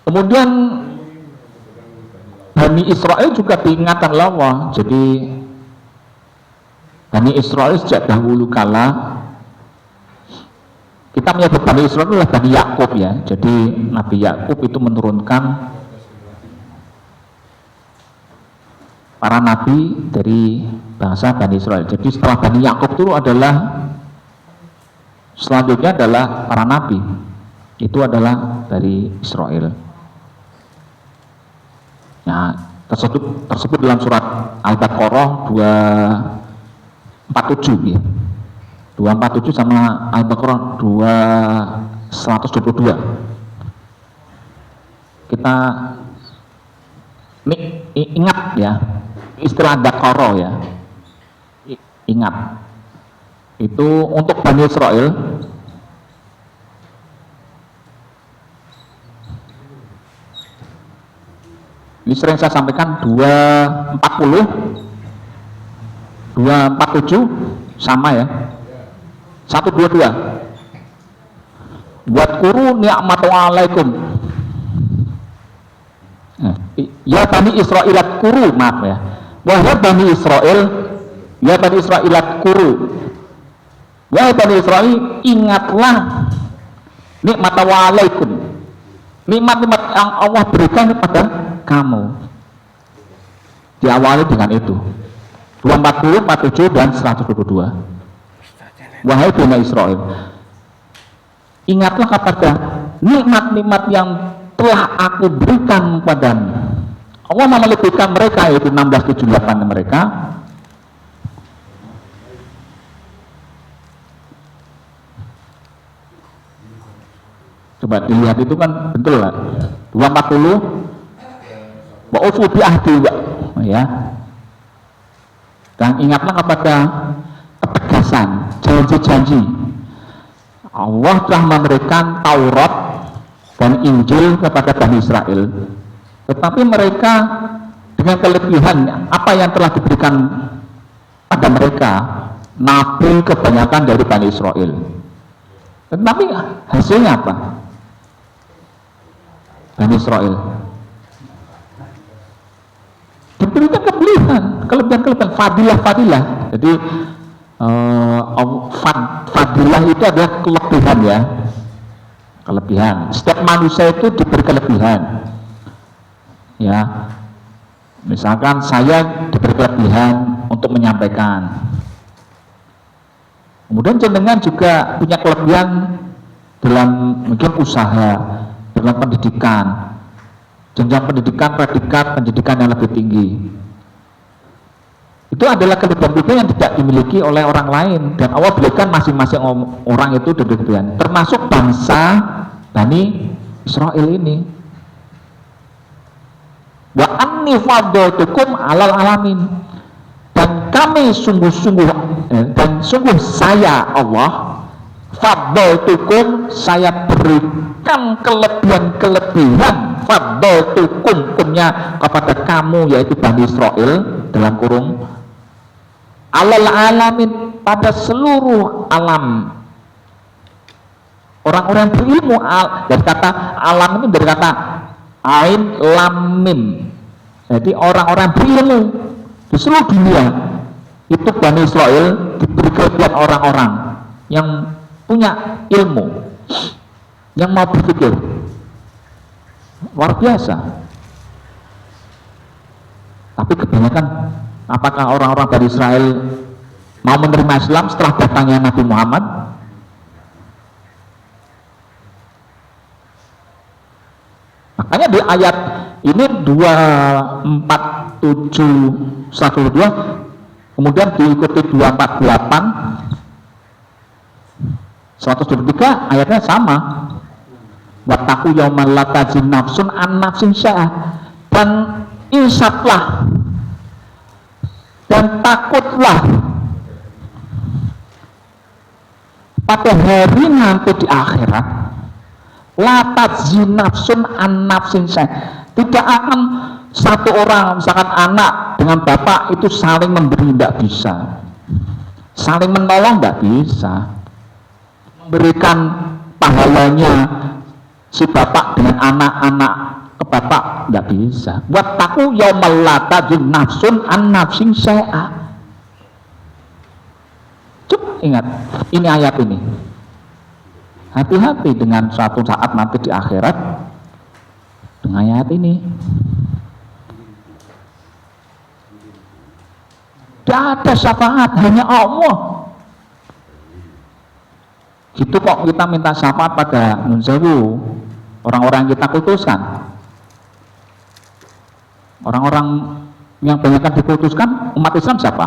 Kemudian Bani Israel juga diingatkan Allah. Jadi Bani Israel sejak dahulu kala, kita menyebut Bani Israel adalah Bani Yakub ya. Jadi Nabi Yakub itu menurunkan para nabi dari bangsa Bani Israel. Jadi setelah Bani Yakub itu adalah selanjutnya adalah para nabi. Itu adalah dari Israel. Nah, tersebut dalam surat Al-Baqarah 247 ya. 247 sama Al-Baqarah 122. Kita ingat ya, istilah Baqarah ya. Ingat. Itu untuk Bani Israel. Ini sering saya sampaikan 240, 247 sama ya. 122. Buat kuru ni'matu alaikum. Ya Bani Israilat kuru, maaf ya. Wahai Bani Israel, ya Bani Israilat kuru. Wahai Bani Israel, ingatlah ni'matu alaikum. Nikmat-nikmat yang Allah berikan kepada kamu. Diawali dengan itu. 240, 47 dan 122. Wahai Bani Israel, ingatlah kepada nikmat-nikmat yang telah aku berikan padamu. Allah melebihkan mereka, yaitu 1678 mereka. Coba dilihat itu kan betul lah. 240 wa ufu bi ahdi ya. Dan ingatlah kepada ketegasan janji-janji. Allah telah memberikan Taurat dan Injil kepada Bani Israel. Tetapi mereka dengan kelebihan apa yang telah diberikan pada mereka, nabi kebanyakan dari Bani Israel. Tetapi hasilnya apa? Bani Israel diberikan kelebihan, fadilah. Jadi fadilah itu adalah kelebihan ya, kelebihan. Setiap manusia itu diberi kelebihan ya. Misalkan saya diberi kelebihan untuk menyampaikan, kemudian jenengan juga punya kelebihan dalam mungkin usaha, dalam pendidikan, jenjang pendidikan, predikat pendidikan yang lebih tinggi. Itu adalah kelebihan-kelebihan yang tidak dimiliki oleh orang lain, dan Allah berikan masing-masing orang itu kelebihan, termasuk bangsa Bani Israel ini. Wa anni faddaltukum alal alamin, dan kami sungguh-sungguh dan sungguh saya Allah faddaltukum, saya berikan kelebihan faddaltukum punya kepada kamu, yaitu Bani Israel dalam kurung alal alamin, pada seluruh alam. Orang-orang berilmu, dari kata alam itu dari kata ain lam mim. Jadi orang-orang berilmu di seluruh dunia itu Bani Israel diberi kelebihan orang-orang yang punya ilmu, yang mau berpikir. Luar biasa. Tapi kebanyakan, apakah orang-orang Bani Israel mau menerima Islam setelah datangnya Nabi Muhammad? Makanya di ayat ini 247 102, kemudian diikuti 248 123, ayatnya sama. Wattaqu yauman la tajzi nafsun an nafsin syai'ah, dan insaflah dan takutlah pada hari nanti di akhirat, la tajzi nafsun an nafsin syai'ah, tidak akan satu orang, misalkan anak dengan bapak itu saling memberi, tidak bisa, saling menolong tidak bisa, memberikan pahalanya si bapak dengan anak-anak bapak, tidak bisa. Wattaqu yaumal la tajzi nafsun an nafsin syai'a. Coba ingat, ini ayat ini. Hati-hati dengan suatu saat nanti di akhirat dengan ayat ini. Tidak ada syafaat, hanya Allah. Gitu kok kita minta syafaat pada nunsewu, orang-orang yang kita kutuskan. Orang-orang yang banyak diputuskan umat Islam siapa?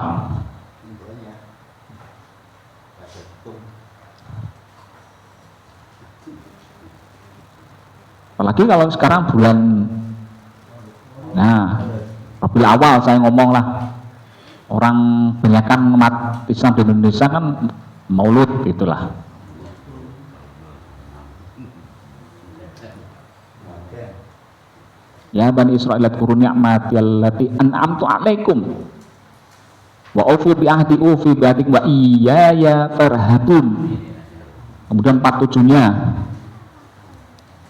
Apalagi kalau sekarang bulan, nah Rabiul Awal saya ngomong lah, orang banyakkan umat Islam di Indonesia kan maulud gitulah. Ya Bani Israil adkuru ni'mati allati an'amtu 'alaikum wa aufu bi ahdi ufi bi ahdikum wa iyaya farhabun. Kemudian 47-nya,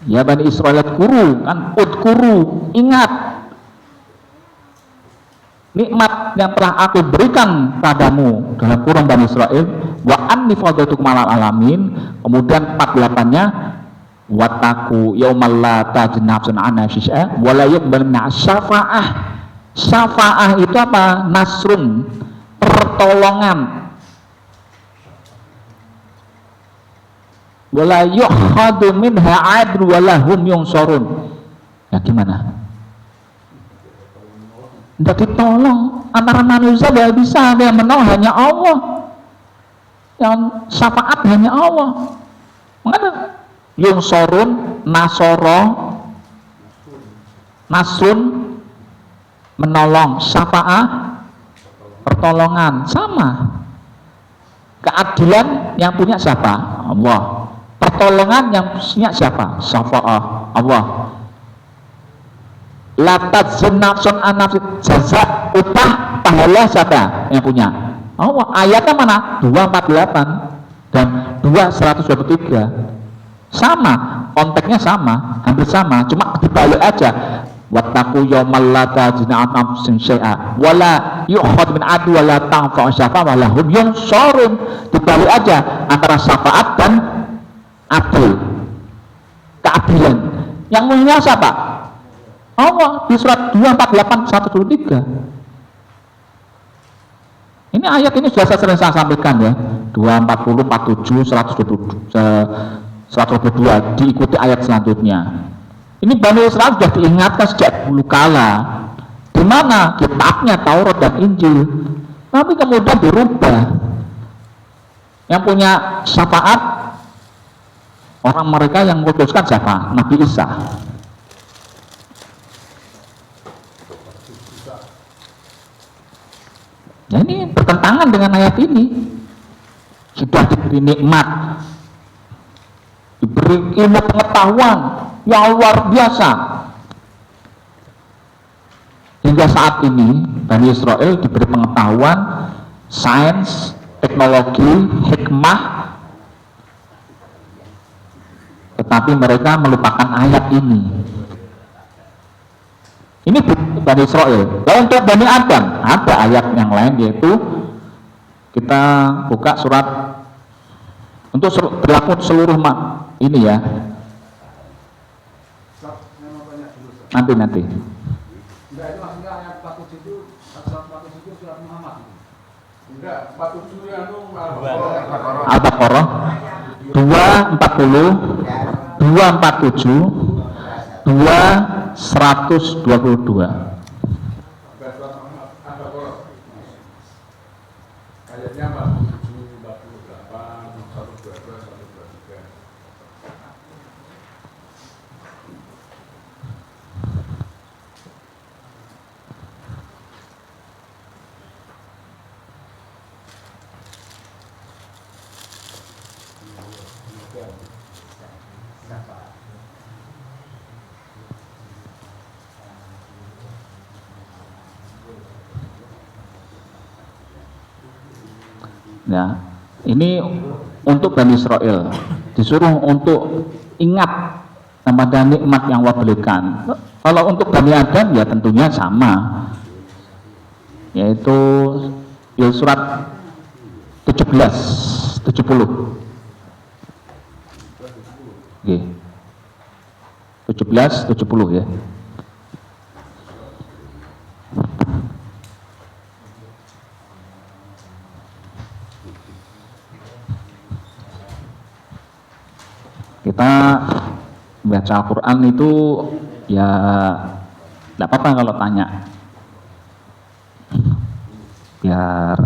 ya Bani Israil adkuru, kan udkuru, ingat nikmat yang telah aku berikan padamu dalam kurung Bani Israil, wa anni fadhaltukum 'alal alamin. Kemudian 48-nya, wattaqu yaumal la tajzi nafsun an nafsin syai'a wa la yuqbalu minha syafa'ah. Syafa'ah itu apa? Nasrun, pertolongan. Wa la yukhadhu minha 'adlun wa lahum yunsarun. Ya gimana? Tidak ditolong antara manusia, tidak bisa. Yang menolong hanya Allah, yang syafaat hanya Allah. Makanya yunsorun, nasoro, nasrun, menolong, syafa'ah, pertolongan, sama. Keadilan yang punya siapa? Allah. Pertolongan yang punya siapa? Syafa'ah, Allah. Latat zenafson anafid, jaza, upah, pahala siapa yang punya? Allah. Ayatnya mana? 248 dan 223. Sama, konteksnya sama, hampir sama, cuma dibalik aja. Wattaqu yaumal la tajzi nafsun syai'a wa la yu'khadhu min 'adli wa la tanfa'u syafa'ah wa lahum yunsarun. Dibalik aja antara syafaat dan adil, keadilan. Yang mulia siapa? Allah di surat 248 123. Ini ayat ini sudah sering saya sampaikan ya, 240, 47, 122, diikuti ayat selanjutnya. Ini Bani Israil sudah diingatkan sejak dulu kala, di mana kitabnya Taurat dan Injil, tapi kemudian dirubah. Yang punya syafaat orang mereka yang memutuskan siapa? Nabi Isa. Ya ini bertentangan dengan ayat ini. Sudah diberi nikmat, diberi ilmu pengetahuan yang luar biasa, hingga saat ini Bani Israil diberi pengetahuan, sains, teknologi, hikmah, tetapi mereka melupakan ayat ini. Ini Bani Israil. Lalu untuk Bani Adam ada ayat yang lain, yaitu kita buka surat untuk berlaku seluruh ini ya. Nanti. Enggak, itu maksudnya ayat 47 itu surat Muhammad. Enggak, 47 yang itu Al-Baqarah 240, 247, 122. Ayatnya 47, 48, 122, 123. Ya, ini untuk Bani Israil disuruh untuk ingat kepada nikmat yang Allah berikan. Kalau untuk Bani Adam ya tentunya sama, yaitu ya surat 17 70. Oke. 17 70 ya. Kita baca Al-Quran itu ya tidak apa-apa kalau tanya, biar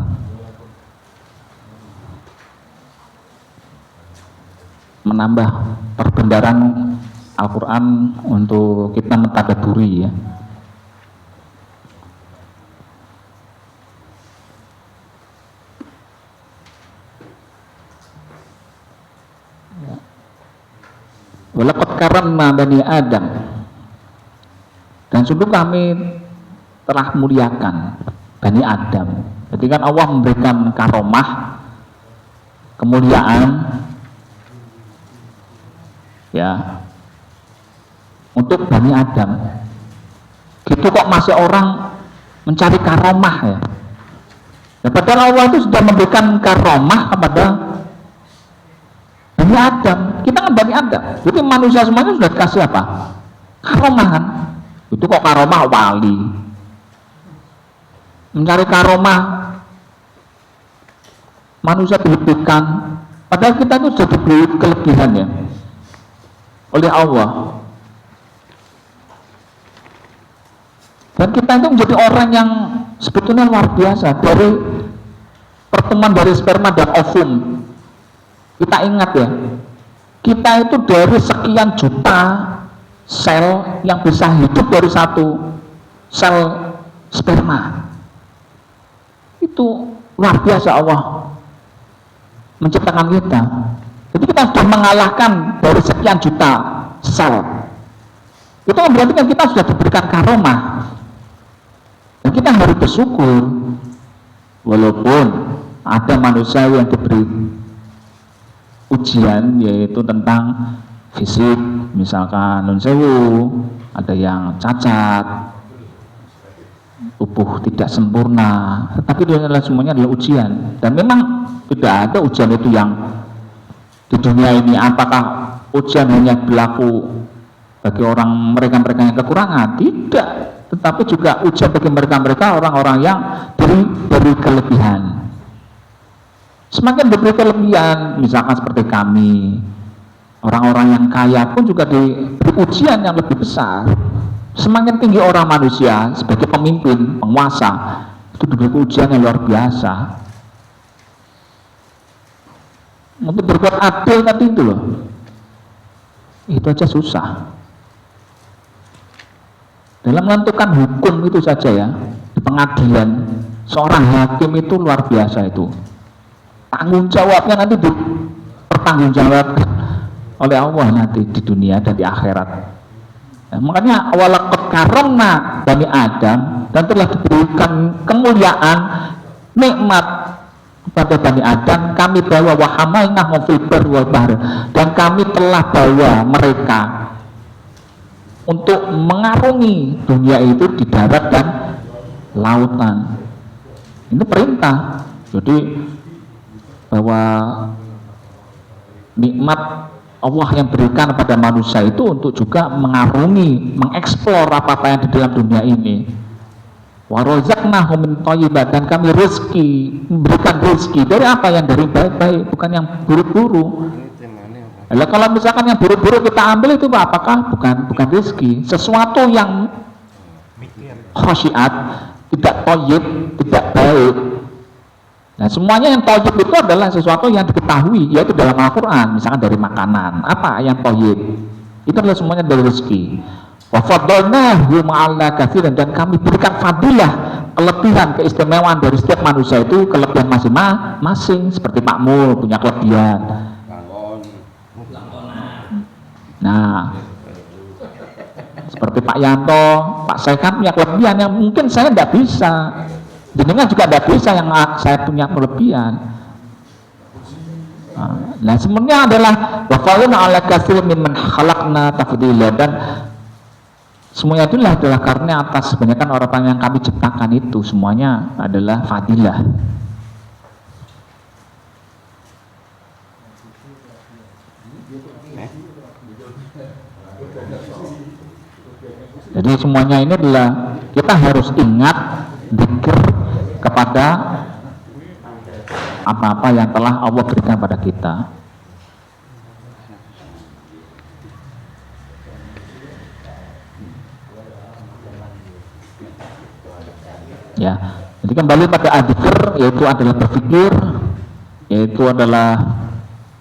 menambah perbendaharaan Al-Quran untuk kita mentadabburi ya. Walaqad karamna bani Adam, dan sungguh kami telah muliakan Bani Adam. Jadi kan Allah memberikan karomah, kemuliaan ya untuk Bani Adam. Gitu kok masih orang mencari karomah ya. Ya padahal Allah itu sudah memberikan karomah kepada Bani Adam. Kita kan Bani Adam, jadi manusia semuanya sudah dikasih apa? Karomah kan. Itu kok karomah wali, mencari karomah manusia diberikan, padahal kita itu sudah diberi kelebihan ya oleh Allah. Dan kita itu menjadi orang yang sebetulnya luar biasa. Dari pertemuan dari sperma dan ovum, kita ingat ya, kita itu dari sekian juta sel yang bisa hidup dari satu sel sperma. Itu luar biasa Allah menciptakan kita. Jadi kita sudah mengalahkan dari sekian juta sel. Itu berarti kan kita sudah diberikan karomah, dan kita harus bersyukur. Walaupun ada manusia yang diberi ujian, yaitu tentang fisik, misalkan nun sewu, ada yang cacat, tubuh tidak sempurna, tetapi itu adalah semuanya adalah ujian. Dan memang tidak ada ujian itu yang di dunia ini. Apakah ujian hanya berlaku bagi orang mereka yang kekurangan? Tidak, tetapi juga ujian bagi mereka orang-orang yang diberi kelebihan. Semakin diberi kelebihan, misalkan seperti kami, orang-orang yang kaya pun juga diberi ujian yang lebih besar. Semakin tinggi orang manusia sebagai pemimpin, penguasa, itu diberi ujian yang luar biasa. Untuk berbuat adil tadi itu loh, itu aja susah. Dalam menentukan hukum itu saja ya, di pengadilan, seorang hakim itu luar biasa itu. Tanggung jawabnya nanti dipertanggungjawabkan oleh Allah nanti di dunia dan di akhirat. Nah, makanya walaqad karamna Bani Adam, dan telah diberikan kemuliaan, nikmat kepada Bani Adam. Kami bawa wa hamalnahum fil barri wal bahr, dan kami telah bawa mereka untuk mengarungi dunia itu di darat dan lautan. Itu perintah. Jadi bahwa nikmat Allah yang berikan kepada manusia itu untuk juga mengarungi, mengeksplor apa-apa yang di dalam dunia ini. Wa razaqnahum min thayyibat, dan kami memberikan rezeki dari apa yang dari baik-baik, bukan yang buruk-buruk. Nah, kalau misalkan yang buruk-buruk kita ambil itu apakah bukan rezeki? Sesuatu yang khasiat, tidak thayyib, tidak baik. Nah, semuanya yang thayyib itu adalah sesuatu yang diketahui, yaitu dalam Al-Quran, misalkan dari makanan. Apa yang thayyib? Itu adalah semuanya dari rezeki. Wa faddalnahu ma'ala katsirin, dan kami berikan fadilah, kelebihan, keistimewaan dari setiap manusia itu, kelebihan masing-masing. Seperti Pak Mul punya kelebihan. Nah, seperti Pak Yanto, Pak Sekan punya kelebihan yang mungkin saya tidak bisa. Jenengan juga tidak bisa yang saya punya kelebihan. Nah, sebenarnya adalah wafa'una ala katsir mimman khalaqna tafdila, dan semuanya itulah adalah karena atas kebanyakan orang yang kami ciptakan itu semuanya adalah fadilah. Jadi semuanya ini adalah kita harus ingat dzikir kepada apa-apa yang telah Allah berikan pada kita. Ya, jadi kembali pada adzikir, yaitu adalah berpikir, yaitu adalah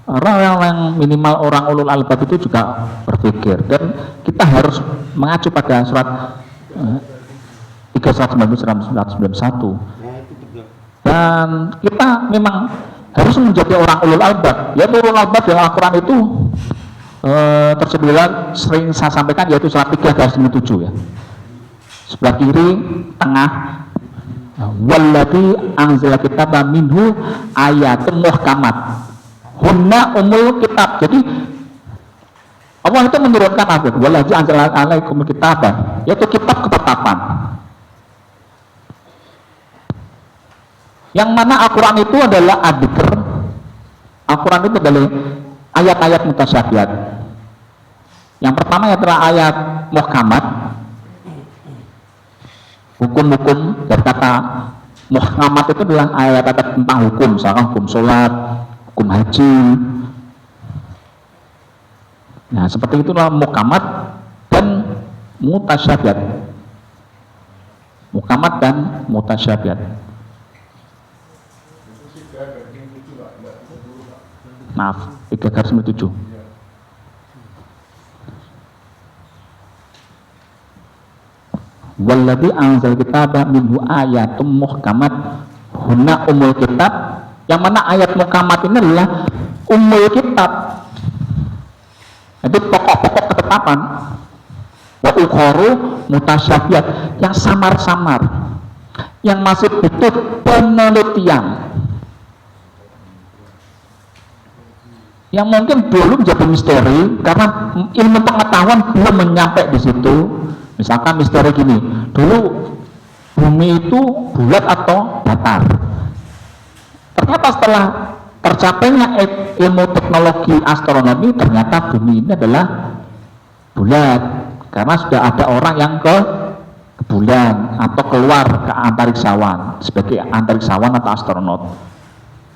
orang yang minimal orang ulul albab itu juga berpikir, dan kita harus mengacu pada surat 391, dan kita memang harus menjadi orang ulul albab. Ya, ulul albab dalam Al-Quran itu tersedia sering saya sampaikan, yaitu surat 3/7 ya, sebelah kiri tengah, walladzi anzala kitaba minhu ayatun muhkamat hunna umul kitab. Jadi Allah itu menurunkan apa? Walladzi anzala alaikumul kitaba, yaitu kitab ketetapan, yang mana Al-Quran itu adalah adzikr. Al-Quran itu adalah ayat-ayat mutasyabihat. Yang pertama adalah ayat muhkamat, hukum-hukum. Dari kata muhkamat itu adalah ayat-ayat tentang hukum, misalkan hukum sholat, hukum haji. Nah, seperti itulah muhkamat dan mutasyabihat. Muhkamat dan mutasyabihat. Maaf, 3/7. Walladzi anzal kitaba minhu ayatum muhkamat hunna umul kitab, yang mana ayat muhkamat ini adalah umul kitab, itu pokok-pokok ketetapan. Wa ukhoru mutasyabihat, yang samar-samar, yang masih butuh penelitian, yang mungkin belum jadi misteri karena ilmu pengetahuan belum menyampai di situ. Misalkan misteri gini, dulu bumi itu bulat atau datar. Ternyata setelah tercapainya ilmu teknologi astronomi, ternyata bumi ini adalah bulat, karena sudah ada orang yang ke bulan atau keluar ke antariksawan sebagai antariksawan atau astronot.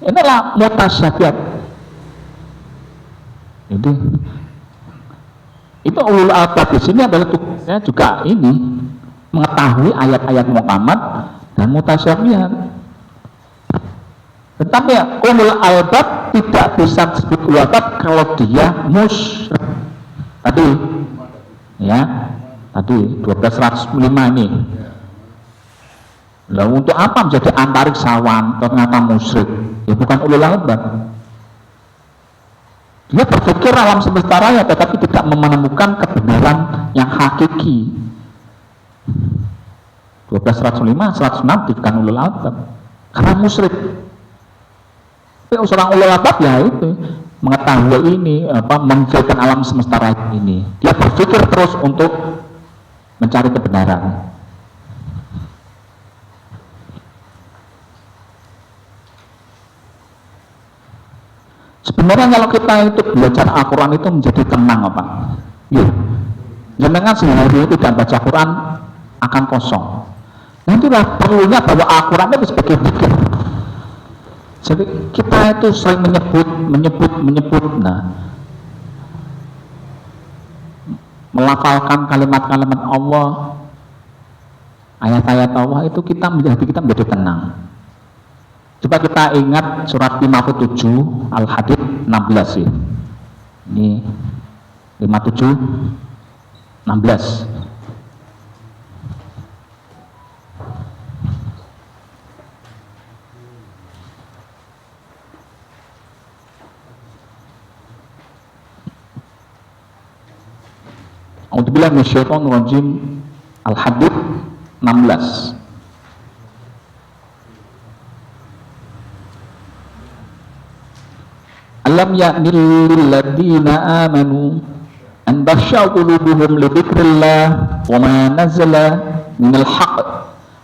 Inilah mutasyabihat. Jadi itu ulul albab di sini adalah tugasnya juga ini, mengetahui ayat-ayat muhkamat dan mutasyabihat. Tetapi ya, ulul albab tidak bisa disebut ulul albab kalau dia musyrik. Tadi ya, tadi 1205 ini. Lalu untuk apa menjadi antariksawan ternyata musyrik? Ya bukan ulul albab. Dia berpikir alam semesta raya tetapi tidak menemukan kebenaran yang hakiki. 1205, 106 bukan ulul albab karena musyrik. Tapi seorang ulul albab ya itu mengetahui ini, memikirkan alam semesta raya ini. Dia berpikir terus untuk mencari kebenaran. Sebenarnya kalau kita itu belajar Al-Quran itu menjadi tenang apa? Ya, jangan sehari itu tidak baca Quran akan kosong. Nah itulah perlunya bahwa Al-Quran itu sebagai zikir. Jadi kita itu sering menyebut. Nah, melafalkan kalimat-kalimat Allah, ayat-ayat Allah itu kita menjadi tenang. Coba kita ingat surat 57 Al-Hadid 16 ya. Ini 57 16. A'udzubillahi minasyaitonir rajim. Al-Hadid 16. alam ya'nil lil ladzina amanu an takhsha qulubuhum li dzikrillah wa ma nazala minal haqq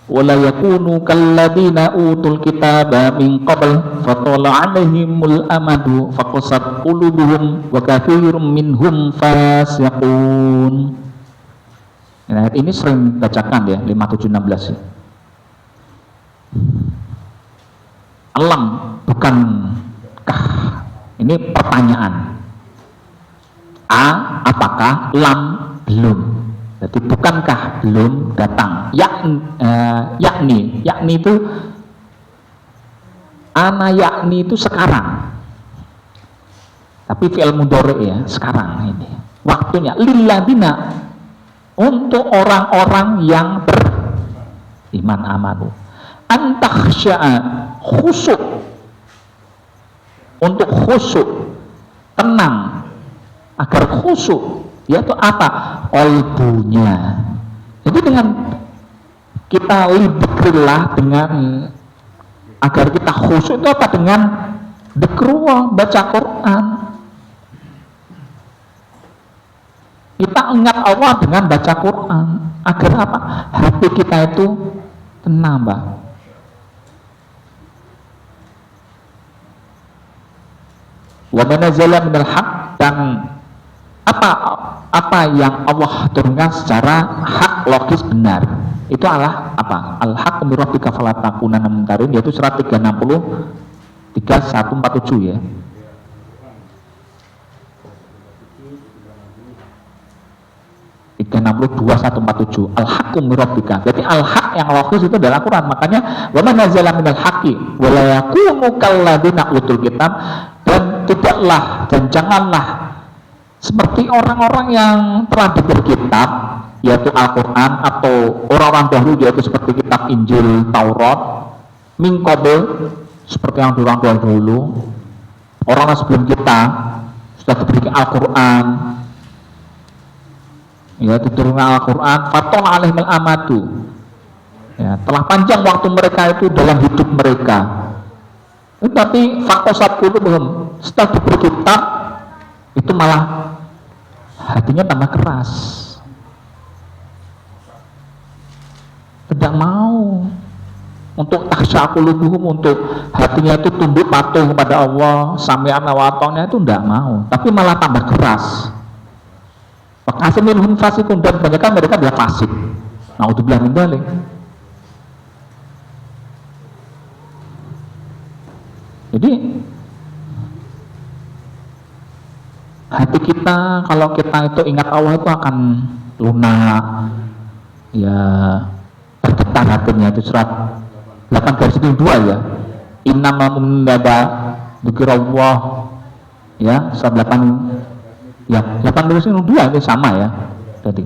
wa la yakunu kalladzina utul kitaba min qabl fatala 'alaihimul amadu faqasat qulubuhum wa katsirun minhum fasiqun. Nah, ini sering bacakan ya 5716 ya. Alam bukankah, ini pertanyaan. A, apakah? Lam, belum. Jadi bukankah belum datang. Yakni itu ana yakni itu sekarang. Tapi fi'il mudhari ya, sekarang ini. Waktunya lilladina, untuk orang-orang yang beriman amanu. Antakhsya'a, khusyuk, untuk khusyuk, tenang, agar khusyuk, yaitu apa? Qalbunya. Jadi dengan kita lidzikrillah, dengan agar kita khusyuk itu apa? Dengan dzikrullah, baca Quran. Kita ingat Allah dengan baca Quran, agar apa? Hati kita itu tenang, Mbak. Wa manazala minal haq, dan apa yang Allah turunkan secara hak, logis, benar, itu adalah apa? Al-haq min rabbika fala takunanna minal mumtarin, yaitu surat 360 3147 ya. 362 147 al-haqqu min rabbika. Jadi al-haq yang logis itu adalah Quran. Makanya wa man nazala minal haqqi wa la yakunu kalladzina utul kitab, dan tidaklah dan janganlah seperti orang-orang yang telah diberi kitab, yaitu Al-Quran, atau orang-orang dahulu yaitu seperti kitab Injil, Taurat, min qabl, seperti yang orang dahulu, orang sebelum kita sudah diberi Al-Quran, ya, diturunkan Al-Quran, fatol alaihimul amadu, ya, telah panjang waktu mereka itu dalam hidup mereka. Tapi fakosat qulubuhum, setelah diberi kitab itu malah hatinya tambah keras, tidak mau untuk takhsha qulubuhum, untuk hatinya itu tunduk patuh kepada Allah, sami'an wa ata'na, itu tidak mau, tapi malah tambah keras. Fakasir minhum fasikun, dan kebanyakan mereka adalah fasik. Naudzubillah min dzalik. Jadi hati kita, kalau kita itu ingat Allah, itu akan lunak, ya, bergetar hatinya. Itu surat 8/2 ya. Innamal mu'minuna dzikrullah, ya, surat 8 ya, 8/2 itu sama ya tadi.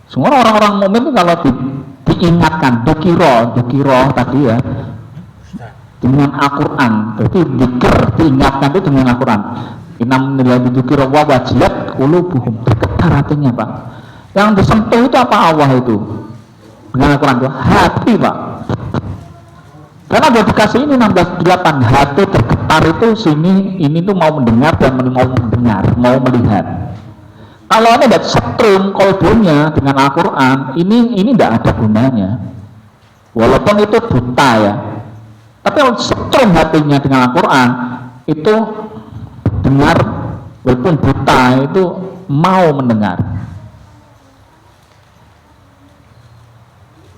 Semua orang-orang mukmin itu kalau diingatkan, dzikiro tadi ya, dengan Al-Quran, berarti dzikir diingatkan itu dengan Al-Quran. Inam nilai dzikiro wa wajilat qulubuhum, bergetar hatinya, Pak. Yang disentuh itu apa? Allah itu dengan Al-Quran itu hati, Pak. Karena udah dikasih ini 16:8, hati tergetar itu sini, ini tuh mau mendengar dan mau mendengar, mau melihat. Kalau ada setrum kolbunya dengan Al-Quran, ini tidak ada gunanya. Walaupun itu buta ya, tapi kalau setrum hatinya dengan Al-Quran, itu dengar, walaupun buta itu mau mendengar.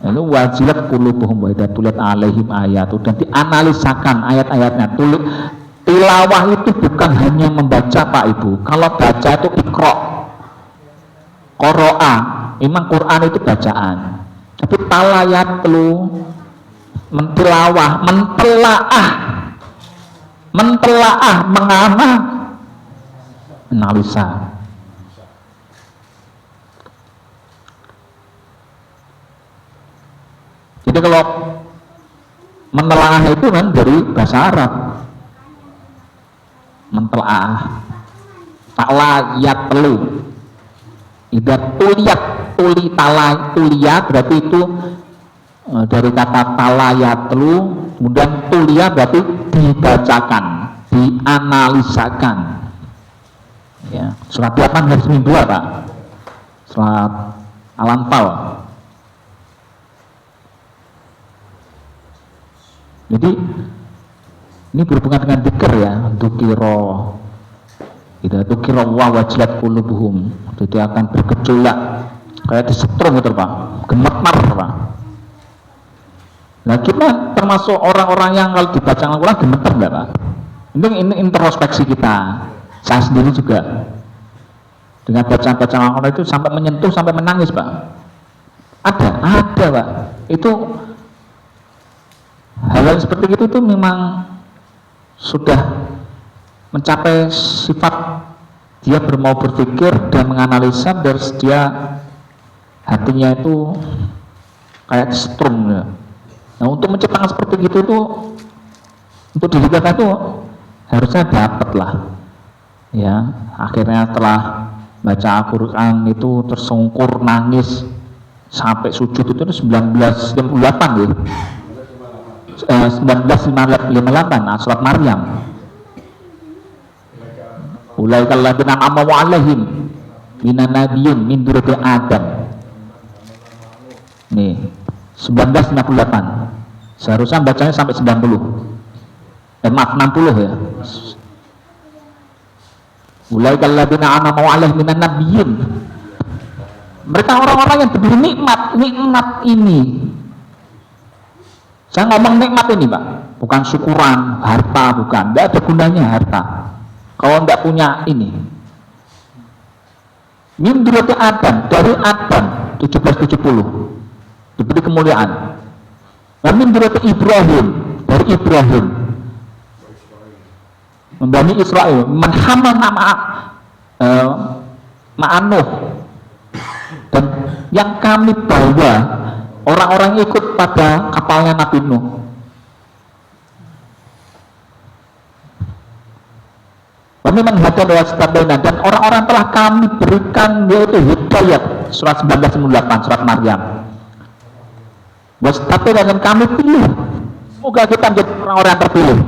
Lalu wajilat qulubuhum wa idza tuliyat alaihim ayatu, dan dianalisakan ayat-ayatnya. Tilawah itu bukan hanya membaca, Pak Ibu. Kalau baca itu iqra, qara'a, memang Quran itu bacaan. Tapi talayat lu mentilawah, mentelaah, analisa. Jadi kalau menelaah itu kan dari bahasa Arab, mentelaah, talayat telu, idat tuliyat, tuli talay, tuliyat berarti itu dari kata talayatlu, kemudian tulia berarti dibacakan, dianalisakan. Ya, surat 8 hari Senin 2 Pak, surat Al-Anfal. Jadi ini berhubungan dengan dzikir ya, dzikiro, tidak dzikiro wa wajilat qulubuhum, jadi akan bergejolak kayak disetrum gitu Pak, gemetar Pak. Nah kita termasuk orang-orang yang kalau dibaca Al-Quran gemetar enggak Pak? Ini introspeksi kita, saya sendiri juga dengan bacaan Al-Quran itu sampai menyentuh, sampai menangis Pak. Ada Pak. Itu hal-hal seperti itu tuh memang sudah mencapai sifat dia mau berpikir dan menganalisa, dan dia hatinya itu kayak setrum ya. Nah untuk menciptakan seperti itu tuh, untuk diri kita tuh harusnya dapat lah ya. Akhirnya setelah baca Al-Quran itu tersungkur nangis sampai sujud itu 1958 ya. 1958 surat Maryam. Ulaikal ladzina an'ama alaihim minan nabiyyin min dzurriyyati Adam. Nih 1958. Seharusnya bacanya sampai 90. Maaf 60 ya. Ulaikal ladzina an'ama alaihim minan nabiyyin. Mereka orang-orang yang diberi nikmat ini. Saya ngomong nikmat ini Pak, bukan syukuran, harta, bukan. Tidak ada gunanya harta kalau tidak punya ini. Min dzurriyyati Adam, dari Adam 1770 diberi kemuliaan. Min dzurriyyati Ibrahim, dari Ibrahim Bani Israel, man hamalna ma'anuh, dan yang kami bawa orang-orang ikut pada kapalnya Nabi Nuh. Memang dan orang-orang telah kami berikan yaitu hidayat, surat 1998 surat Maryam. Tapi dan kami pilih, semoga kita menjadi orang-orang yang terpilih.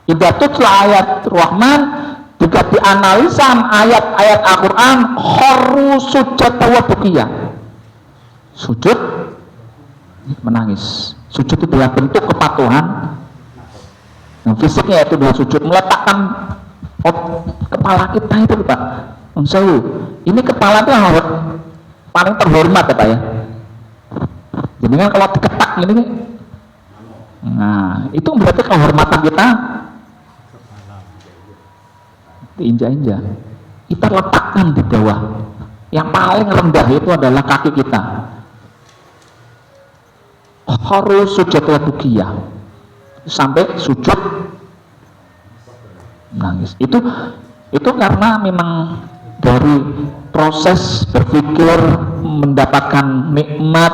Idza tutla ayat Rahman, juga dianalisa ayat-ayat Al-Quran, kharru sujada wa bukiya, sujud menangis. Sujud itu adalah bentuk kepatuhan. Nah, fisiknya itu adalah sujud, meletakkan kepala kita itu Pak. Ini kepala itu harus paling terhormat ya Pak ya. Jadi kan kalau diketak ini, nah itu berarti kehormatan kita diinjak-injak. Kita letakkan di bawah. Yang paling rendah itu adalah kaki kita. Harus sujud wa bukiyah, sampai sujud nangis. Itu karena memang dari proses berpikir, mendapatkan nikmat,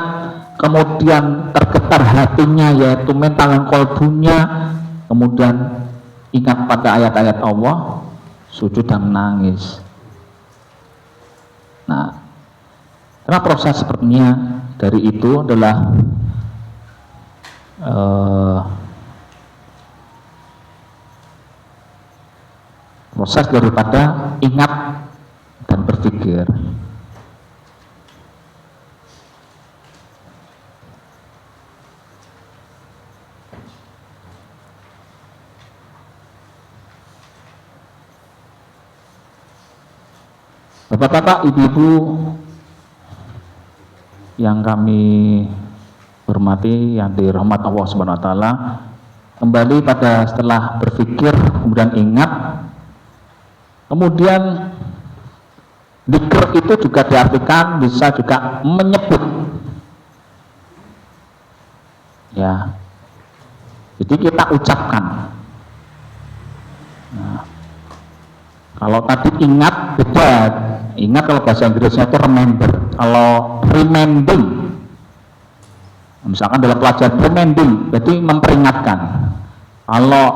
kemudian tergetar hatinya yaitu mental dan kolbunya, kemudian ingat pada ayat-ayat Allah, sujud dan menangis. Nah, karena proses sepertinya dari itu adalah proses daripada ingat dan berpikir. Bapak-bapak, ibu-ibu yang kami hormati, yang dirahmat Allah Subhanahu wa taala, kembali pada setelah berpikir kemudian ingat, kemudian dzikir itu juga diartikan bisa juga menyebut ya. Jadi kita ucapkan. Nah, kalau tadi ingat beda. Ingat kalau bahasa Inggrisnya itu remember. Kalau remembering, misalkan dalam pelajaran remembering, berarti memperingatkan. Kalau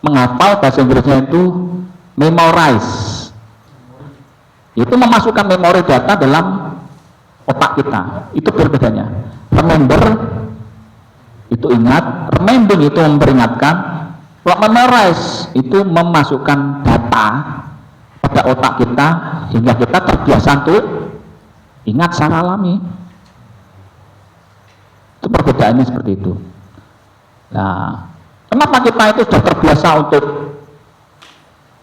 menghafal bahasa Inggrisnya itu memorize, itu memasukkan memori data dalam otak kita. Itu berbedanya. Remember itu ingat, remembering itu memperingatkan, memorize itu memasukkan data pada otak kita hingga kita terbiasa untuk ingat secara alami. Itu perbedaannya seperti itu. Nah, kenapa kita itu sudah terbiasa untuk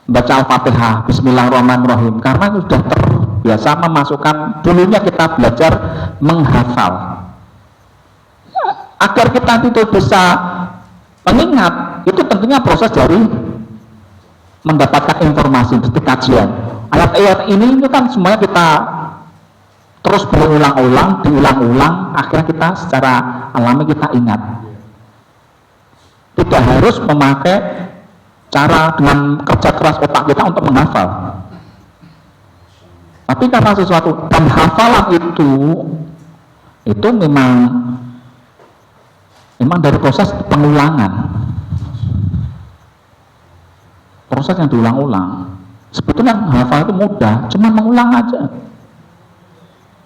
baca Al-Fatihah, Bismillahirrahmanirrahim? Karena itu sudah terbiasa memasukkan, dulunya kita belajar menghafal. Agar kita itu bisa mengingat, itu tentunya proses dari mendapatkan informasi seperti kajian. Ayat-ayat ini itu kan semuanya kita terus berulang-ulang, diulang-ulang, akhirnya kita secara alami kita ingat. Tidak harus memakai cara dengan kerja keras otak kita untuk menghafal. Tapi karena sesuatu dan hafalan itu memang dari proses pengulangan, proses yang diulang-ulang. Sebetulnya hafal itu mudah, cuma mengulang aja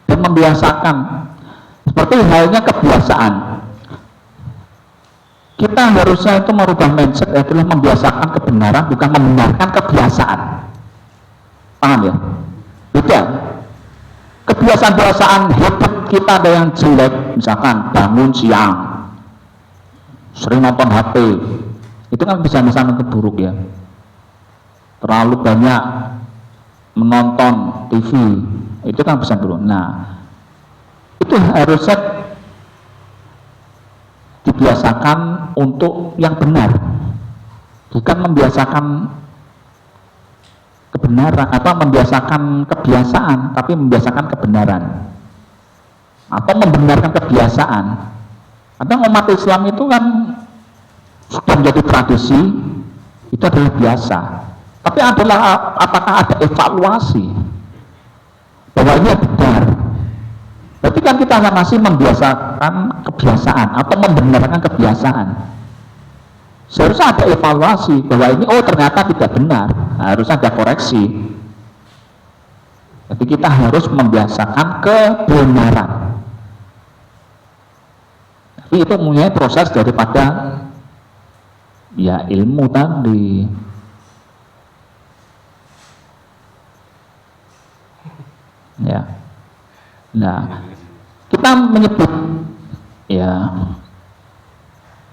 dan membiasakan. Seperti halnya kebiasaan, kita harusnya itu merubah mindset, adalah membiasakan kebenaran, bukan membenarkan kebiasaan. Paham ya? Beda. Kebiasaan-kebiasaan habit kita ada yang jelek, misalkan bangun siang, sering nonton HP, itu kan bisa ke buruk ya. Terlalu banyak menonton TV, itu kan bisa buruk. Nah, itu harusnya dibiasakan untuk yang benar, bukan membiasakan kebenaran atau membiasakan kebiasaan, tapi membiasakan kebenaran atau membenarkan kebiasaan. Kadang umat Islam itu kan sudah menjadi tradisi, itu adalah biasa. Tapi apakah ada evaluasi bahwa ini benar? Berarti kan kita masih membiasakan kebiasaan atau membenarkan kebiasaan. Seharusnya ada evaluasi bahwa ini ternyata tidak benar, harus ada koreksi. Jadi kita harus membiasakan kebenaran. Tapi itu mempunyai proses daripada ya ilmu tadi. Ya. Nah, kita menyebut ya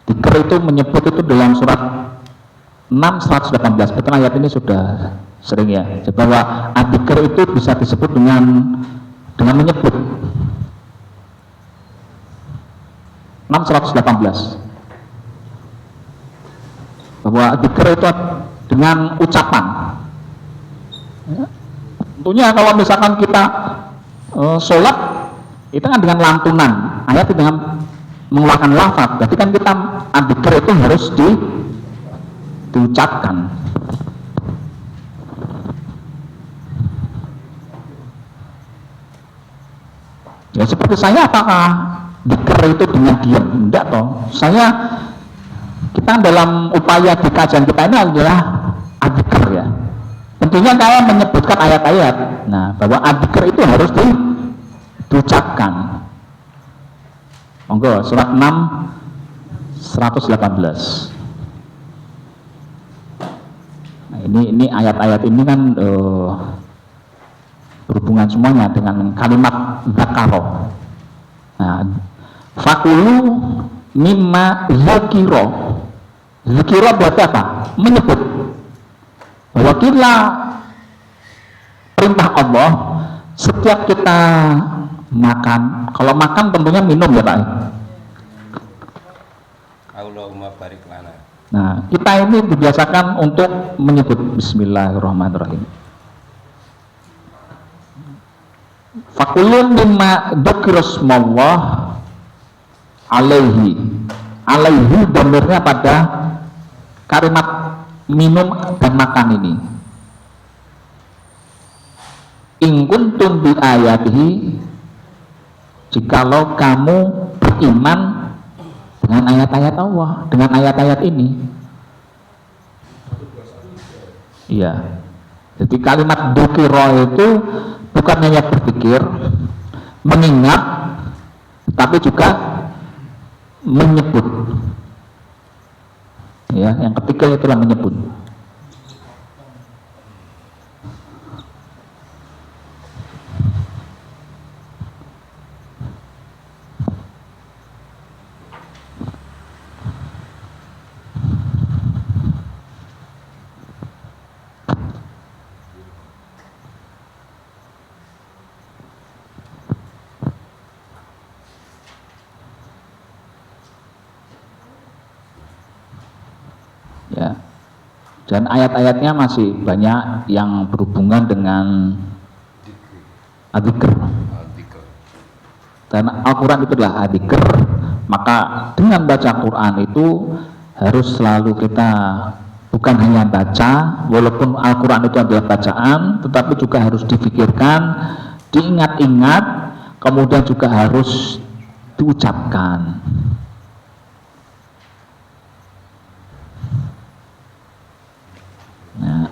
Dzikir itu menyebut itu dalam surat 6:118. Betul, ayat ini sudah sering ya, bahwa dzikir itu bisa disebut dengan menyebut. 6:118 bahwa dzikir itu dengan ucapan ya. Tentunya kalau misalkan kita sholat itu kan dengan lantunan, ayat dengan mengeluarkan lafaz, berarti kan kita dzikir itu harus diucapkan. Ya seperti saya, apakah dzikir itu dengan diam? Enggak toh. Kita dalam upaya di kajian kita ini adalah dzikir ya. Tentunya saya menyebutkan ayat-ayat. Nah, bahwa dzikir itu harus diucapkan. Monggo, surat 6:118. Nah, ini ayat-ayat ini kan berhubungan semuanya dengan kalimat zakaro. Nah, fakulu mimma zakiro. Zakiro berarti apa? Menyebut. Bahwa kita perintah Allah setiap kita makan, kalau makan tentunya minum ya Pak. Allahumma barik lana. Nah, kita ini dibiasakan untuk menyebut Bismillahirrahmanirrahim. Fakulun mimma dzukirasmallah alaihi. Alaihi dhamirnya pada kalimat minum dan makan ini. In kuntum bi ayatihi, jikalau kamu beriman dengan ayat-ayat Allah, dengan ayat-ayat ini. Iya. Jadi kalimat dzikra itu bukan hanya berpikir, mengingat, tapi juga menyebut. Ya, yang ketiga itulah menyebut. Ya. Dan ayat-ayatnya masih banyak yang berhubungan dengan adzikr. Al-Dikr. Dan Al-Quran itu adalah adzikr. Maka dengan baca Quran itu harus selalu kita bukan hanya baca, walaupun Al-Quran itu adalah bacaan, tetapi juga harus difikirkan, diingat-ingat, kemudian juga harus diucapkan. Nah,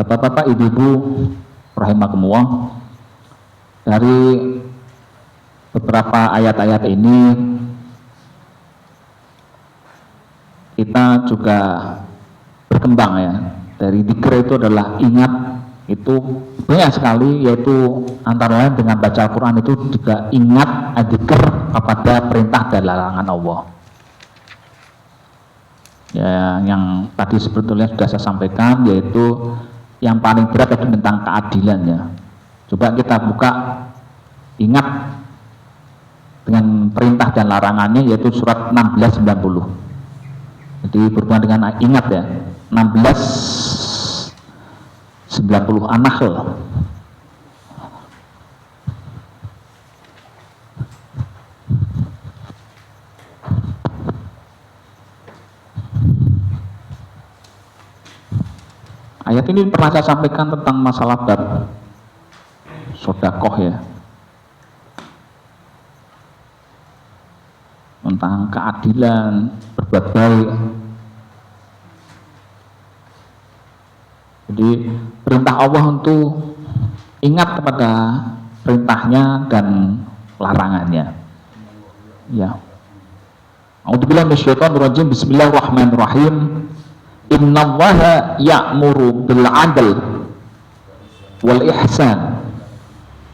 Bapak-bapak, ibu-ibu rahimakumullah, dari beberapa ayat-ayat ini kita juga berkembang ya. Dari dzikir itu adalah ingat, itu banyak sekali, yaitu antara lain dengan baca Al-Quran itu juga ingat adzikr kepada perintah dan larangan Allah. Ya, yang tadi sebetulnya sudah saya sampaikan, yaitu yang paling berat itu tentang keadilan ya. Coba kita buka, ingat dengan perintah dan larangannya, yaitu surat 1690. Jadi berhubungan dengan ingat ya, 1690 An-Nahl. Ayat ini pernah saya sampaikan tentang masalah bab sodakoh ya, tentang keadilan, berbuat baik. Jadi perintah Allah untuk ingat kepada perintahnya dan larangannya. Ya. A'udzubillahi minasyaitonir rajim. Bismillahirrahmanirrahim. Innallaha ya'muru bil 'adl wal ihsan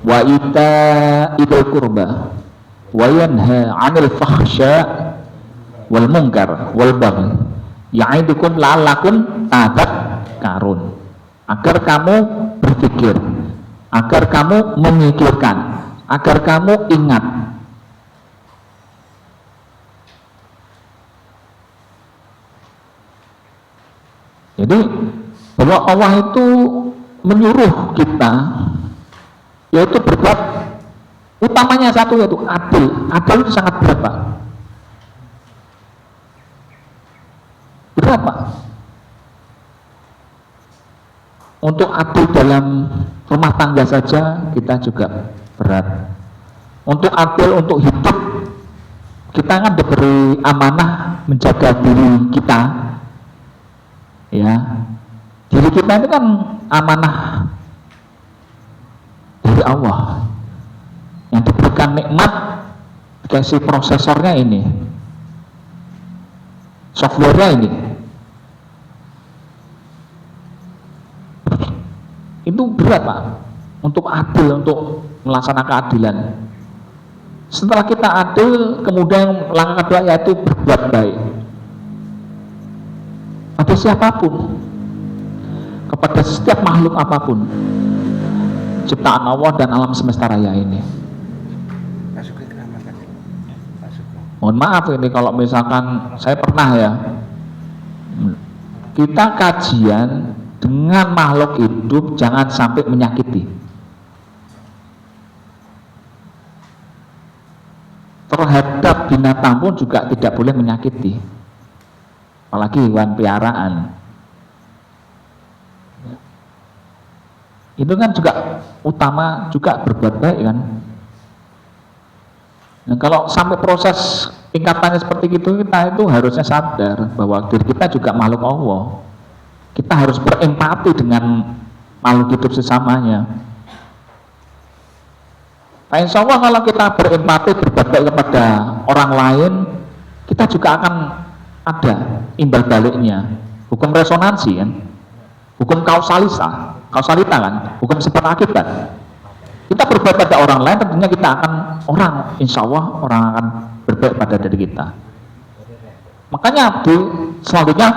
wa ita'il qurba wa yanha 'anil fahsya wal munkar wal baghi ya'idukum la'allakum tadhakkarun. Agar kamu berpikir, agar kamu memikirkan, agar kamu ingat. Jadi bahwa Allah itu menyuruh kita, yaitu berbuat, utamanya satu, yaitu adil. Adil itu sangat berat, Pak. Berat, Pak. Untuk adil dalam rumah tangga saja kita juga berat. Untuk adil untuk hidup, kita kan diberi amanah menjaga diri kita. Ya, diri kita itu kan amanah dari Allah yang diberikan nikmat, dikasih prosesornya ini, softwarenya ini. Itu berat, Pak, untuk adil, untuk melaksanakan keadilan. Setelah kita adil, kemudian langkah kedua yaitu berbuat baik pada siapapun, kepada setiap makhluk apapun, ciptaan Allah dan alam semesta raya ini. Mohon maaf ini kalau misalkan saya pernah ya, kita kajian dengan makhluk hidup jangan sampai menyakiti. Terhadap binatang pun juga tidak boleh menyakiti, apalagi hewan piaraan. Itu kan juga utama juga berbuat baik kan. Nah, kalau sampai proses tingkatannya seperti itu, kita itu harusnya sadar bahwa diri kita juga makhluk Allah. Kita harus berempati dengan makhluk hidup sesamanya. Nah, insya Allah kalau kita berempati, berbakti kepada orang lain, kita juga akan ada imbal baliknya. Hukum resonansi kan, hukum kausalita kan, hukum sebab akibat. Kita berbuat pada orang lain, tentunya kita akan insya Allah orang akan berbuat pada diri kita. Makanya selanjutnya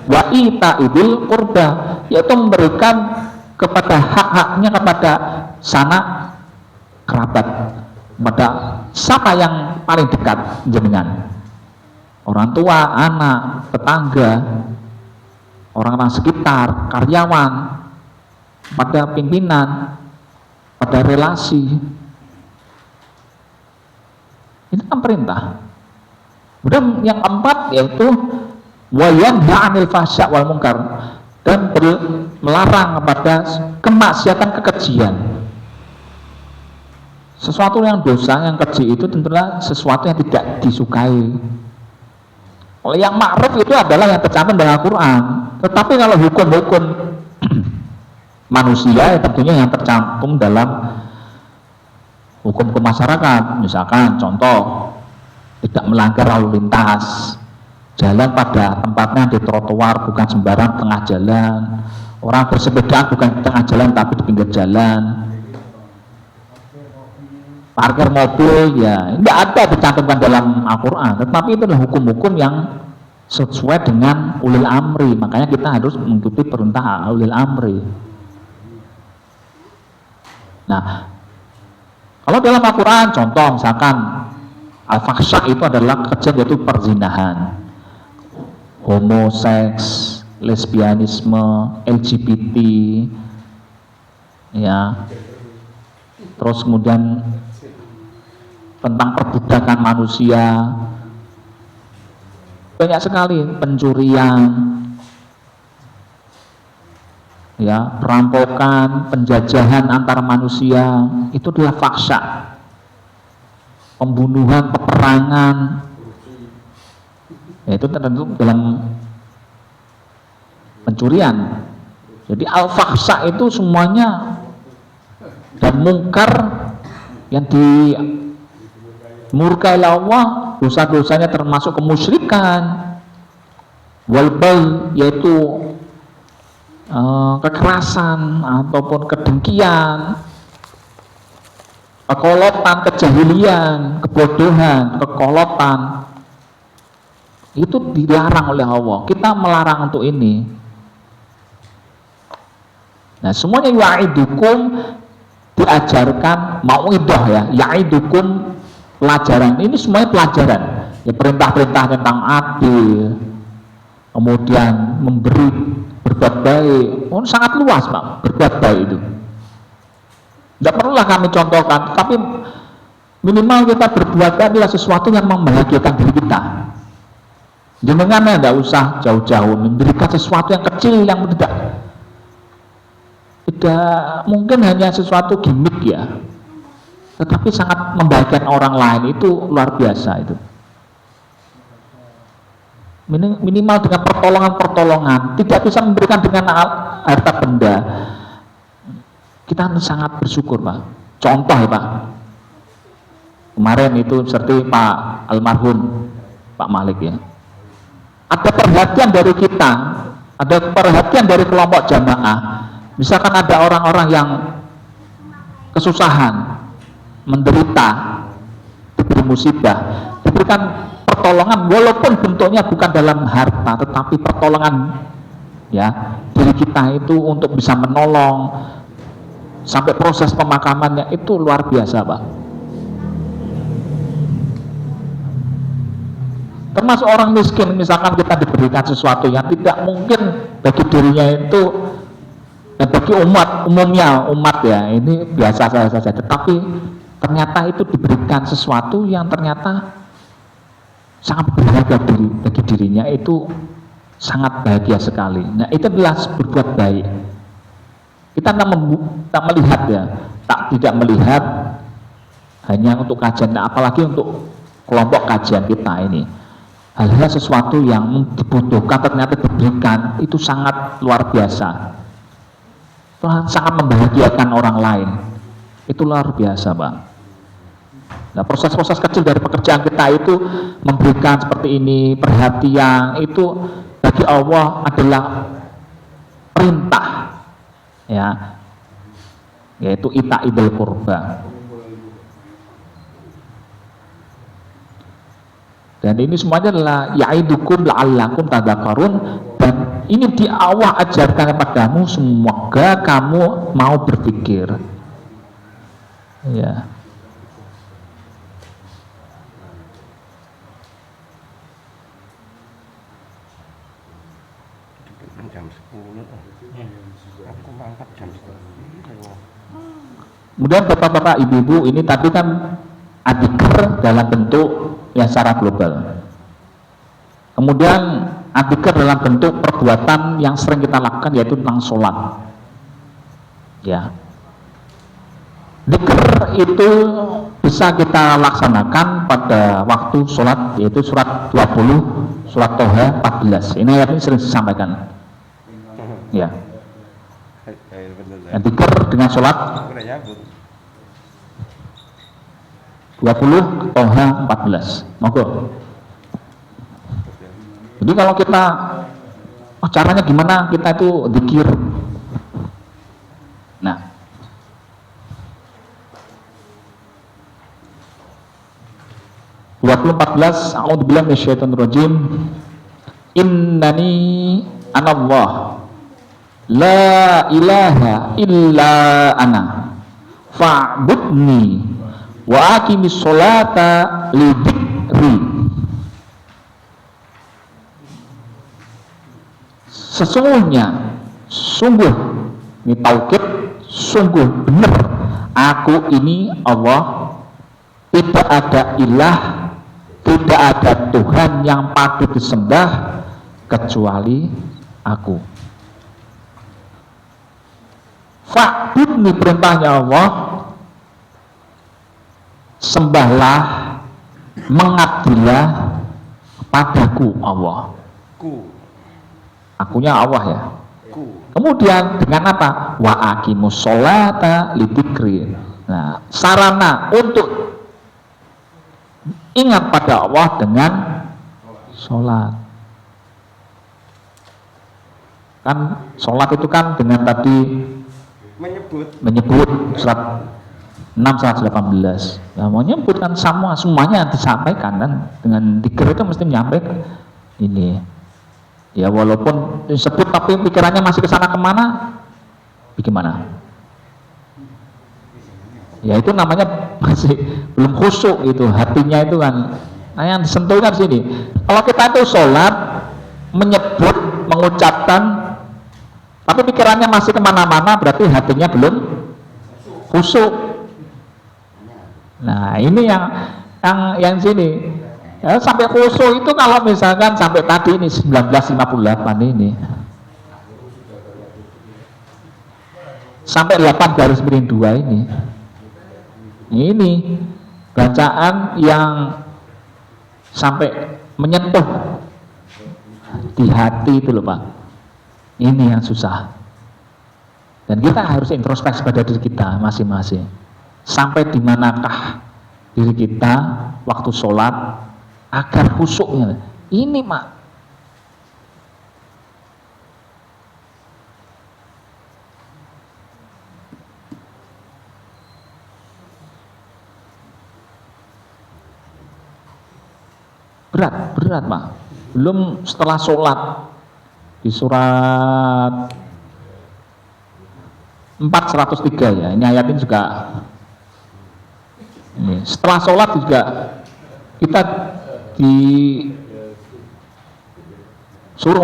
wa ita ibil qurba, yaitu memberikan kepada hak-haknya kepada sanak kerabat, kepada siapa yang paling dekat jenengan, orang tua, anak, tetangga, orang-orang sekitar, karyawan, pada pimpinan, pada relasi. Itu kan perintah. Kemudian yang keempat yaitu wa yanha 'anil fahsya wal munkar, dan melarang kepada kemaksiatan, kekejian. Sesuatu yang dosa, yang keji itu tentunya sesuatu yang tidak disukai. Oleh yang ma'ruf itu adalah yang tercantum dalam Al-Quran. Tetapi kalau hukum-hukum manusia tentunya yang tercantum dalam hukum ke masyarakat. Misalkan contoh, tidak melanggar lalu lintas, jalan pada tempatnya di trotoar, bukan sembarang tengah jalan, orang bersepeda bukan di tengah jalan tapi di pinggir jalan, parkir mobil, ya tidak ada dicantumkan dalam Al-Quran, tetapi itu adalah hukum-hukum yang sesuai dengan ulil amri. Makanya kita harus mengikuti perintah ulil amri. Nah, kalau dalam Al-Quran contoh misalkan al-fahsya itu adalah kekejian, yaitu perzinahan, homoseks, lesbianisme, LGBT, ya, terus kemudian tentang perbudakan manusia, banyak sekali, pencurian, ya, perampokan, penjajahan antar manusia, itu adalah fahsya. Pembunuhan, peperangan, ya, itu tertentu dalam pencurian. Jadi al-fahsya itu semuanya, dan mungkar yang dimurkai Allah, dosa-dosanya termasuk kemusyrikan, walbal, yaitu kekerasan ataupun kedengkian, kekolotan, kejahilian, kebodohan, kekolotan, itu dilarang oleh Allah. Kita melarang untuk ini. Nah, semuanya ya'idukum, diajarkan mau'idah, ya, ya'idukum, pelajaran. Ini semuanya pelajaran, ya, perintah-perintah tentang adil, kemudian memberi, berbuat baik. Oh, sangat luas Pak, berbuat baik itu. Tidak perlulah kami contohkan, tapi minimal kita berbuat baik adalah sesuatu yang membahagiakan diri kita. Jenengan tidak usah jauh-jauh memberikan sesuatu yang kecil, yang tidak mungkin hanya sesuatu gimmick, ya, tetapi sangat membahagiakan orang lain, itu luar biasa itu. Minimal dengan pertolongan-pertolongan, tidak bisa memberikan dengan harta benda. Kita harus sangat bersyukur Pak. Contoh ya Pak, kemarin itu seperti Pak almarhum Pak Malik, ya, ada perhatian dari kita, ada perhatian dari kelompok jamaah. Misalkan ada orang-orang yang kesusahan, menderita, diberi musibah, diberikan pertolongan, walaupun bentuknya bukan dalam harta, tetapi pertolongan, ya, diri kita itu untuk bisa menolong sampai proses pemakamannya, itu luar biasa Pak. Termasuk orang miskin, misalkan kita diberikan sesuatu yang tidak mungkin bagi dirinya itu, dan bagi umat umumnya, umat, ya, ini biasa saja, tetapi ternyata itu diberikan sesuatu yang ternyata sangat berharga bagi dirinya, itu sangat bahagia sekali. Nah, itu adalah berbuat baik. Kita tak melihat, ya, tidak melihat hanya untuk kajian, nah, apalagi untuk kelompok kajian kita ini. Hal-hal sesuatu yang dibutuhkan ternyata diberikan, itu sangat luar biasa. sangat membahagiakan orang lain. Itu luar biasa, Bang. Nah, proses-proses kecil dari pekerjaan kita itu memberikan seperti ini, perhatian, itu bagi Allah adalah perintah, ya, yaitu ita'idul qurba. Dan ini semuanya adalah ya'idukum la'allakum tadzakarun, dan ini di Allah ajarkan kepadamu semoga kamu mau berpikir. Ya. Jam 10. Aku mangkat jam 10. Kemudian bapak-bapak, ibu-ibu, ini tadi kan adzikr dalam bentuk yang secara global. Kemudian adzikr dalam bentuk perbuatan yang sering kita lakukan, yaitu tentang sholat. Ya. Dzikr itu bisa kita laksanakan pada waktu sholat, yaitu surat 20, surat Toha 14. Ini ayat ini sering disampaikan. Ya. Dzikr dengan sholat 20, Toha 14. Monggo. Jadi kalau kita, caranya gimana kita itu dzikir? Nah, A'udzubillahi minasyaitonirrajim. Innani anallah la ilaha illa ana fa'budni wa aqimis sholata li dzikri. Sesungguhnya, sungguh, ini taukid, sungguh benar, aku ini Allah, tidak ada ilah, tidak ada Tuhan yang patut disembah kecuali aku. Fa'budni, perintahnya Allah, sembahlah, mengabdilah padaku Allah. Akunya Allah ya. Kemudian dengan apa? Wa aqimus sholata li dzikri. Nah, sarana untuk ingat pada Allah dengan sholat. Kan sholat itu kan dengan tadi menyebut surat 6, 118. Ya, mau nyebut kan semuanya disampaikan kan, dengan dzikir itu mesti menyampaikan ini. Ya walaupun disebut tapi pikirannya masih ke sana kemana, bagaimana? Ya itu namanya masih belum khusyuk itu, hatinya itu kan. Nah yang disentuh kan sini. Kalau kita itu sholat, menyebut, mengucapkan, tapi pikirannya masih kemana-mana, berarti hatinya belum khusyuk. Nah ini yang sini. Ya, sampai khusyuk itu kalau misalkan sampai tadi ini 1958 ini sampai 8 garis miring 2 ini bacaan yang sampai menyentuh di hati itu loh Pak. Ini yang susah, dan kita harus introspeksi pada diri kita masing-masing, sampai di manakah diri kita waktu sholat agar khusyuknya ini Mak. Berat Pak. Belum setelah sholat di surat 403 ya, ini ayat ini juga ini. Setelah sholat juga kita disuruh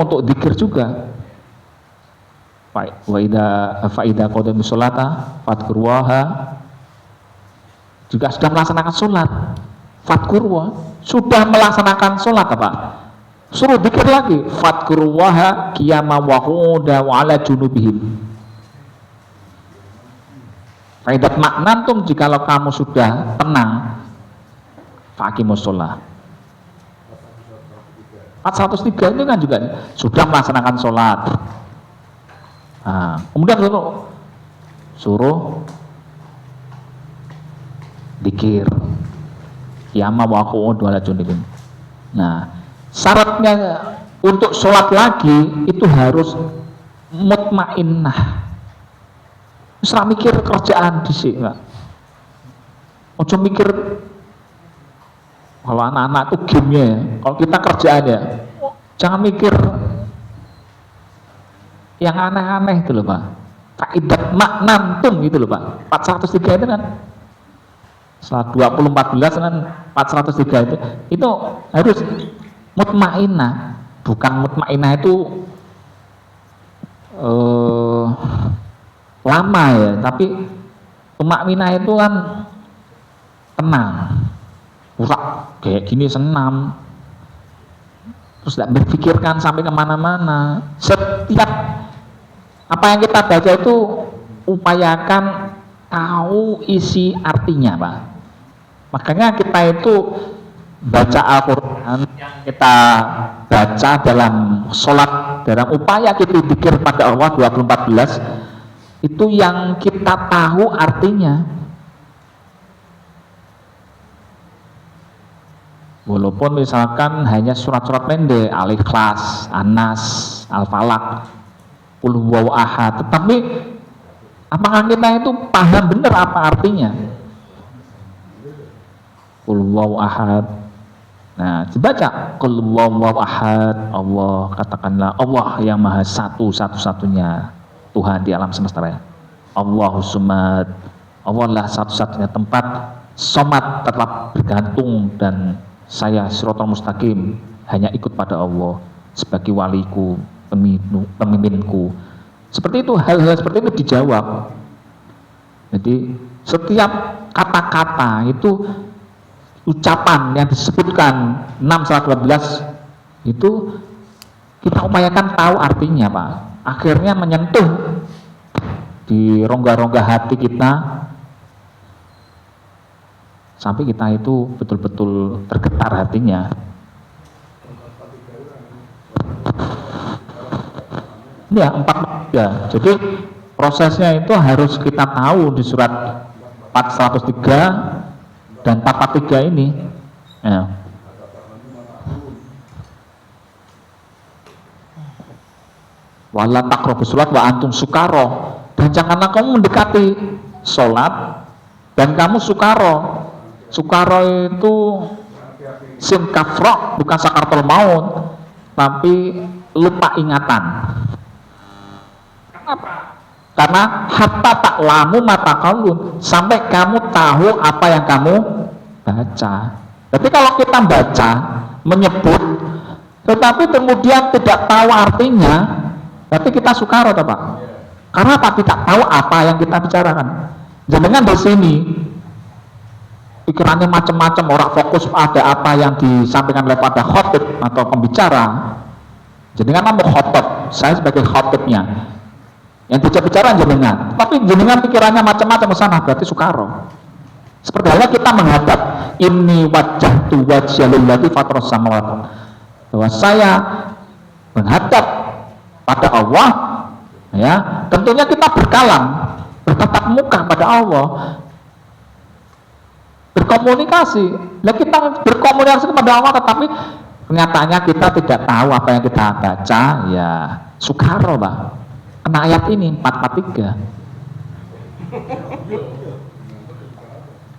untuk dzikir juga. Wa idza qadamus sholata fadhkurullaha, juga sudah melaksanakan sholat, fadhkurullah, sudah melaksanakan sholat apa? Suruh dzikir lagi, fadhkurullaha qiyaman wa qu'udan wa ala junubihim. Faidat maknantum, jikalau kamu sudah tenang, faqimus sholat. 403 itu kan juga sudah melaksanakan sholat. Nah, kemudian suruh dikir. Qiyama wa qu'udu ala junubin. Nah, syaratnya untuk sholat lagi itu harus mutmainnah. Usah mikir kerjaan di sini, Pak. Ojo mikir kalau anak-anak itu gamenya ya. Kalau kita kerjaannya, jangan mikir yang aneh-aneh itu loh Pak. Kaidat maknantum gitu loh Pak. 403 itu kan setelah 2014 kan 403 itu harus mutmainnah. Bukan mutmainnah itu lama ya, tapi tumakninah itu kan tenang, urak kayak gini senam, terus tidak berpikirkan sampai kemana-mana. Setiap apa yang kita baca itu upayakan tahu isi artinya Pak. Makanya kita itu baca Al-Quran, kita baca dalam sholat, dalam upaya kita dzikir pada Allah 2014 itu yang kita tahu artinya. Walaupun misalkan hanya surat-surat pendek, Al-Ikhlas, An-Nas, Al-Falaq, Qul huwallahu ahad, tetapi apakah kita itu paham benar apa artinya? Qul huwallahu ahad. Nah, dibaca Qul huwallahu ahad, Allah, katakanlah Allah yang maha satu-satunya Tuhan di alam semesta raya. Allahus Samad, Allah lah satu-satunya tempat somat tetap bergantung, dan saya siratal mustaqim hanya ikut pada Allah sebagai waliku, pemimpinku. Seperti itu, hal-hal seperti itu dijawab. Jadi setiap kata-kata itu ucapan yang disebutkan 6 surat 12 itu kita upayakan tahu artinya Pak. Akhirnya menyentuh di rongga-rongga hati kita sampai kita itu betul-betul tergetar hatinya. Ya, 4. Jadi prosesnya itu harus kita tahu di surat 403 dan 443 ini. Ya. Wala taqrabus sholat wa antum sukaro, dan janganlah kamu mendekati sholat dan kamu sukaro. Sukaro itu sin kafro, bukan sakaratul maut, tapi lupa ingatan. Kenapa? Karena hatta ta'lamu ma taqulun, sampai kamu tahu apa yang kamu baca. Tapi kalau kita baca, menyebut, tetapi kemudian tidak tahu artinya, berarti kita sukaro, Pak. Karena apa? Tidak tahu apa yang kita bicarakan. Jangan di sini pikirannya macam-macam, orang fokus pada apa yang disampaikan oleh pada khotib atau pembicara. Jenengan mau khotib, saya sebagai khotibnya, yang bicara jenengan, tapi jenengan pikirannya macam-macam ke sana, berarti sukaro. Seperti halnya kita menghadap ini wajah tu wajah lillahi fatros samawati, bahwa saya menghadap pada Allah, ya tentunya kita berkalam, bertatap muka pada Allah, berkomunikasi. Nah, kita berkomunikasi kepada Allah, tetapi kenyataannya kita tidak tahu apa yang kita baca, ya sukaro, Pak. Kena ayat ini 443.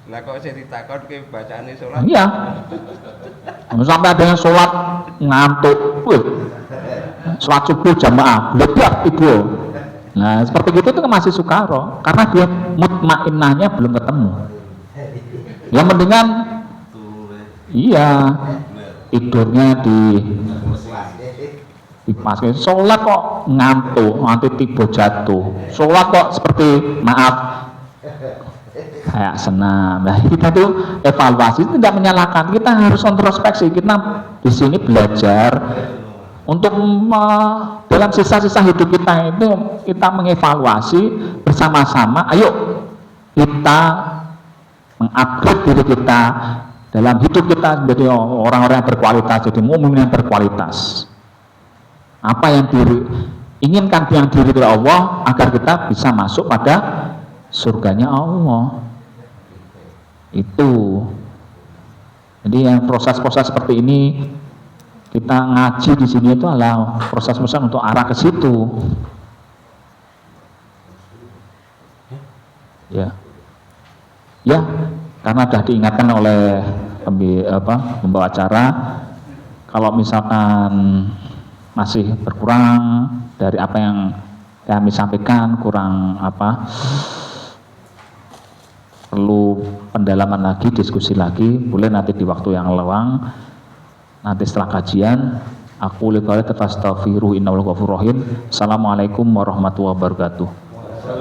Lah kok saya ditakon ke bacaane salat? Iya. Sampai ada yang sholat ngantuk, sholat subuh jamaah, ledak ibu. Nah seperti itu tuh masih sukaro, karena dia mutmainnahnya belum ketemu. Yang mendingan, iya, tidurnya dipasang. Sholat kok ngantuk, nanti tiba jatuh. Sholat kok seperti maaf kayak senam. Nah kita tuh evaluasi, tidak menyalahkan. Kita harus introspeksi. Kita di sini belajar untuk dalam sisa-sisa hidup kita itu kita mengevaluasi bersama-sama. Ayo kita mengupgrade diri kita dalam hidup kita menjadi orang-orang yang berkualitas, jadi mukmin yang berkualitas. Apa yang diinginkan yang diri dari Allah agar kita bisa masuk pada surganya Allah. Itu. Jadi yang proses-proses seperti ini kita ngaji di sini itu adalah proses-proses untuk arah ke situ. Ya. Ya, karena sudah diingatkan oleh pembawa acara, kalau misalkan masih berkurang dari apa yang kami sampaikan, kurang perlu pendalaman lagi, diskusi lagi, boleh nanti di waktu yang lewang, nanti setelah kajian. Aku lihat astaghfiru innahu ghafurur rahim. Assalamualaikum warahmatullahi wabarakatuh.